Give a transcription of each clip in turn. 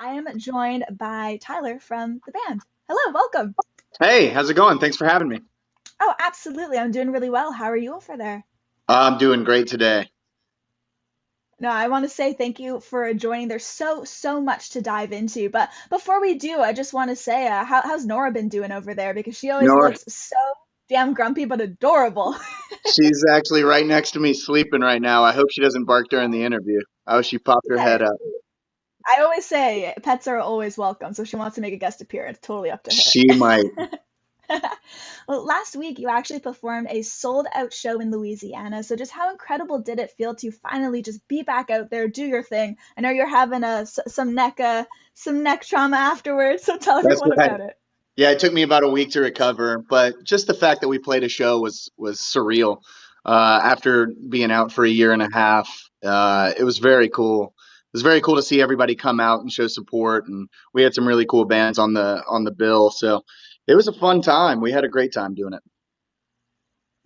I am joined by Tyler from the band. Hello, welcome. Hey, how's it going? Thanks for having me. Oh, absolutely. I'm doing really well. How are you over there? I'm doing great today. No, I want to say thank you for joining. There's so much to dive into. But before we do, I just want to say, how's Nora been doing over there? Because she always Nora, looks so damn grumpy but adorable. she's actually right next to me sleeping right now. I hope she doesn't bark during the interview. Oh, she popped her Hey, head up. I always say pets are always welcome, so if she wants to make a guest appearance. Totally up to her. She might. Well, last week you actually performed a sold out show in Louisiana. So just how incredible did it feel to finally just be back out there, do your thing? I know you're having some neck trauma afterwards, so tell That's everyone right. about it. Yeah, it took me about a week to recover, but just the fact that we played a show was surreal. After being out for a year and a half, it was very cool. It was very cool to see everybody come out and show support, and we had some really cool bands on the bill. So it was a fun time. We had a great time doing it.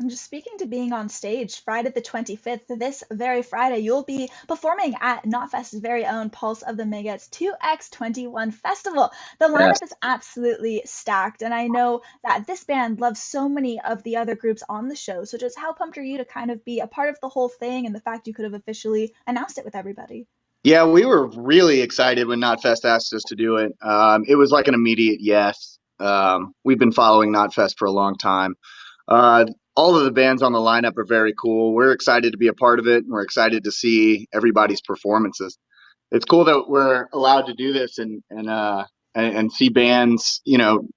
And just speaking to being on stage, Friday the 25th, this very Friday, you'll be performing at Knotfest's very own Pulse of the Maggots 2X21 Festival. The Yes. lineup is absolutely stacked, and I know that this band loves so many of the other groups on the show. So just how pumped are you to kind of be a part of the whole thing and the fact you could have officially announced it with everybody? Yeah, we were really excited when Knotfest asked us to do it. It was like an immediate yes. We've been following Knotfest for a long time. Uh, all of the bands on the lineup are very cool. We're excited to be a part of it, and we're excited to see everybody's performances. It's cool that we're allowed to do this and see bands,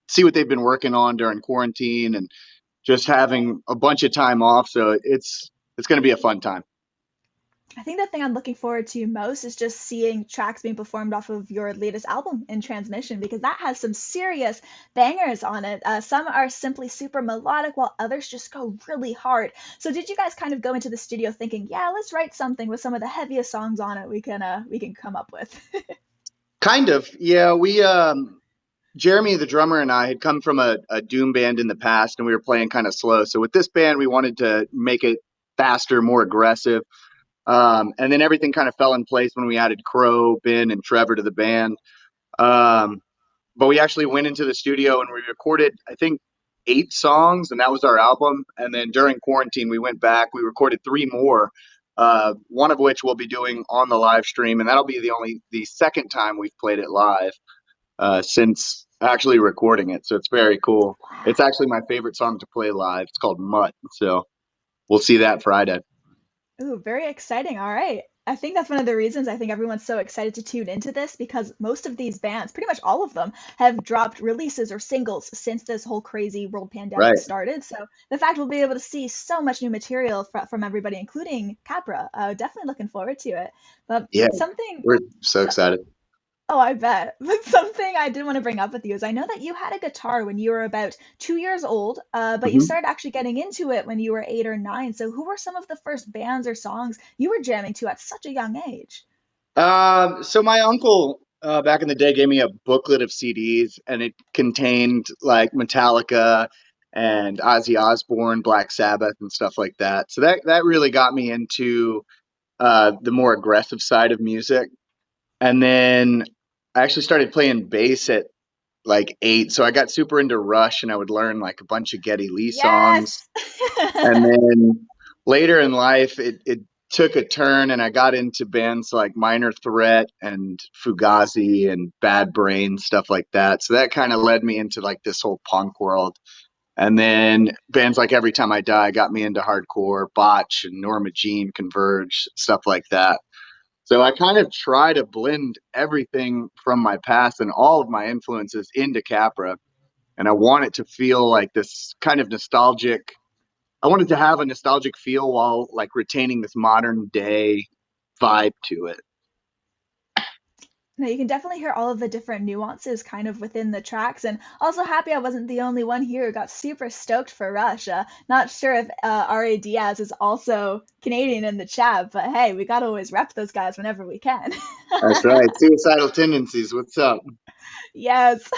see what they've been working on during quarantine and just having a bunch of time off. So it's going to be a fun time. I think the thing I'm looking forward to most is just seeing tracks being performed off of your latest album in transmission because that has some serious bangers on it. Some are simply super melodic while others just go really hard. So did you guys kind of go into the studio thinking, yeah, let's write something with some of the heaviest songs on it we can come up with? Kind of, yeah. Jeremy, the drummer, and I had come from a doom band in the past, and we were playing kind of slow. So with this band, we wanted to make it faster, more aggressive. And then everything kind of fell in place when we added Crow, Ben, and Trevor to the band. Um, but we actually went into the studio and we recorded, I think, 8 songs, and that was our album. And then during quarantine, we went back, we recorded 3 more. One of which we'll be doing on the live stream, and that'll be the second time we've played it live since actually recording it. So it's very cool. It's actually my favorite song to play live. It's called Mutt. So we'll see that Friday. Ooh, very exciting. All right. I think that's one of the reasons I think everyone's so excited to tune into this because most of these bands, pretty much all of them, have dropped releases or singles since this whole crazy world pandemic Right. started. So the fact we'll be able to see so much new material from everybody, including Capra, definitely looking forward to it. But Yeah, something, we're so excited. oh, I bet. But something I did want to bring up with you is I know that you had a guitar when you were about 2 years old, but you Mhm. started actually getting into it when you were 8 or 9. So who were some of the first bands or songs you were jamming to at such a young age? So my uncle back in the day gave me a booklet of CDs, and it contained like Metallica and Ozzy Osbourne, Black Sabbath, and stuff like that. So that really got me into the more aggressive side of music. And then I actually started playing bass at like 8, so I got super into Rush, and I would learn like a bunch of Geddy Lee songs. Yes. And then later in life, it took a turn, and I got into bands like Minor Threat and Fugazi and Bad Brain, stuff like that. So that kind of led me into like this whole punk world. And then bands like Every Time I Die got me into hardcore, Botch and Norma Jean, Converge, stuff like that. So I kind of try to blend everything from my past and all of my influences into Capra. And I want it to feel like this kind of nostalgic. I wanted to have a nostalgic feel while like retaining this modern day vibe to it. No, you can definitely hear all of the different nuances kind of within the tracks, and also happy I wasn't the only one here who got super stoked for Rush. Not sure if R.A. Diaz is also Canadian in the chat, but hey, we gotta always rep those guys whenever we can. That's right. Suicidal tendencies. What's up? Yes.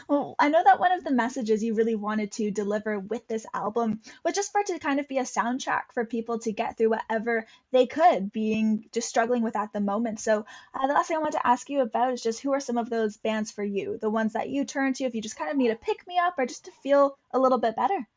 Well, I know that one of the messages you really wanted to deliver with this album was just for it to kind of be a soundtrack for people to get through whatever they could, being just struggling with at the moment. So, the last thing I want to ask you about is just who are some of those bands for you? The ones that you turn to if you just kind of need a pick me up or just to feel a little bit better?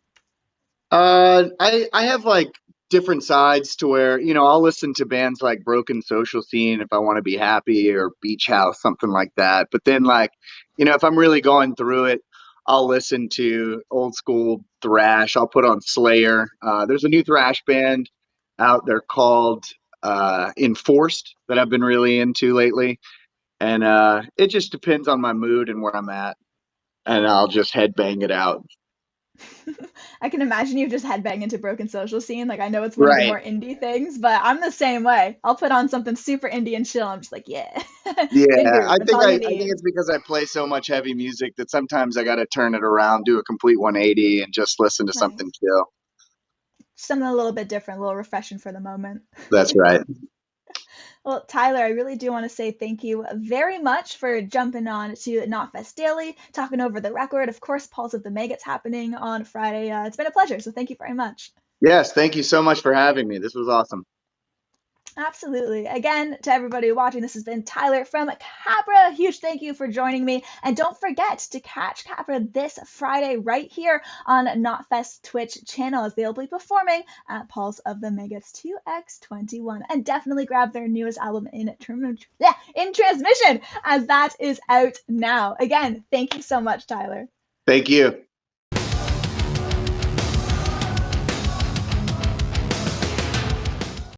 I have like different sides to where, I'll listen to bands like Broken Social Scene if I want to be happy, or Beach House, something like that. But then, like, if I'm really going through it, I'll listen to old school thrash. I'll put on Slayer. There's a new thrash band out there called Enforced that I've been really into lately. And it just depends on my mood and where I'm at. And I'll just headbang it out. I can imagine you just headbang into Broken Social Scene. Like I know it's one of the Right. more indie things, but I'm the same way. I'll put on something super indie and chill. I'm just like, yeah, good Yeah, groove. That's all you I think need. it's because I play so much heavy music that sometimes I got to turn it around, do a complete 180, and just listen to Right. something chill. Something a little bit different, a little refreshing for the moment. That's right. Well, Tyler, I really do want to say thank you very much for jumping on to Knotfest Daily, talking over the record. Of course, Pulse of the Maggots happening on Friday. It's been a pleasure, so thank you very much. Yes, thank you so much for having me. This was awesome. Absolutely. Again, to everybody watching, this has been Tyler from Capra. Huge thank you for joining me. And don't forget to catch Capra this Friday right here on Knotfest Twitch channel as they'll be performing at Pulse of the Maggots 2X21. And definitely grab their newest album in transmission as that is out now. Again, thank you so much, Tyler. Thank you.